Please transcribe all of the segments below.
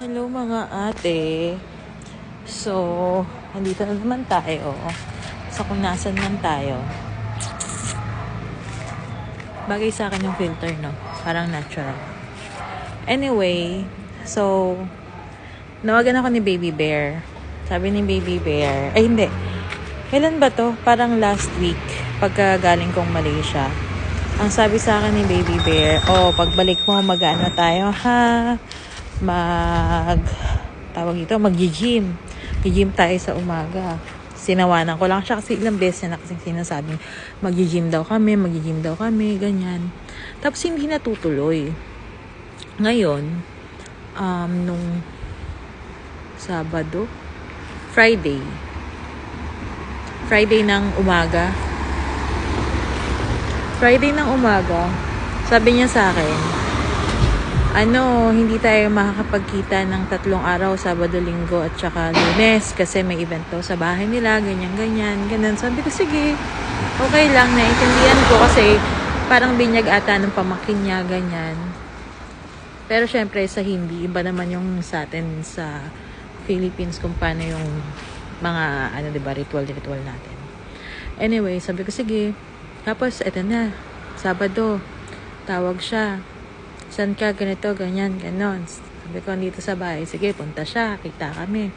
Hello mga ate. So, nandito na naman tayo. So, kung nasan man tayo. Bagay sa akin yung filter, no? Parang natural. Anyway, so, nawagan ako ni Baby Bear. Sabi ni Baby Bear, ay hindi. Kailan ba to? Parang last week, pagka galing kong Malaysia. Ang sabi sa akin ni Baby Bear, pagbalik mo, mag-ano tayo, ha? Mag-gym. Gym tayo sa umaga. Sinawanan ko lang siya kasi ilang beses na kasi sinasabing mag-gym daw kami, ganyan. Tapos hindi natutuloy. Ngayon, nung Friday ng umaga, sabi niya sa akin, hindi tayo makakapagkita ng 3 araw, Sabado, Linggo, at saka Lunes, kasi may event daw sa bahay nila, ganyan. Sabi ko, sige, okay lang, naiintindihan ko kasi parang binyag ata ng pamangkin niya, ganyan. Pero syempre, sa hindi, iba naman yung sa atin sa Philippines kung paano yung mga, diba, ritual natin. Anyway, sabi ko, sige. Tapos, eto na, Sabado, tawag siya. San ka, ganito, ganyan, ganon. Sabi ko, dito sa bahay. Sige, punta siya, kita kami.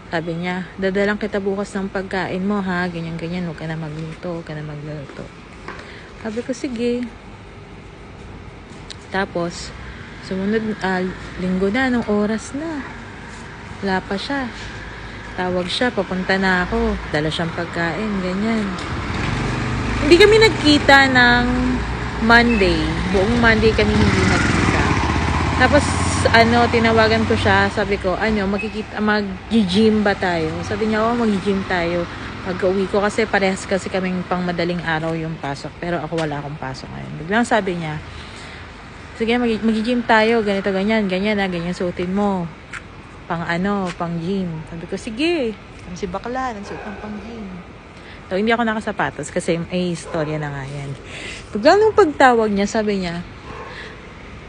Sabi niya, dadalang kita bukas ng pagkain mo, ha? Ganyan, huwag ka na magluto. Sabi ko, sige. Tapos, sumunod, linggo na, anong oras na? Wala pa siya. Tawag siya, papunta na ako. Dala siyang pagkain, ganyan. Hindi kami nagkita ng Monday. Buong Monday kami hindi nagkita. Tapos, tinawagan ko siya. Sabi ko, mag-gym ba tayo? Sabi niya, mag-gym tayo. Pag-uwi ko kasi parehas kasi kaming pang madaling araw yung pasok. Pero ako wala akong pasok ngayon. Biglang sabi niya, sige, mag-gym tayo. Ganito, ganyan suotin mo. Pang gym. Sabi ko, sige. Si bakla, nagsuot ng pang gym. So, hindi ako nakasapatos kasi may istorya na nga yan. Biglang nung pagtawag niya, sabi niya,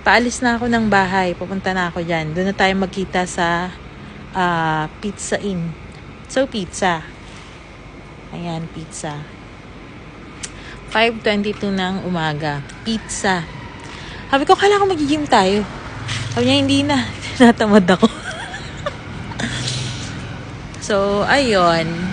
paalis na ako ng bahay, pupunta na ako dyan. Doon na tayo magkita sa Pizza Inn. So, pizza. Ayan, pizza. 5:22 ng umaga. Pizza. Sabi ko, kala ko mag-gym tayo. Sabi niya, hindi na. Tinatamad ako. So, ayun.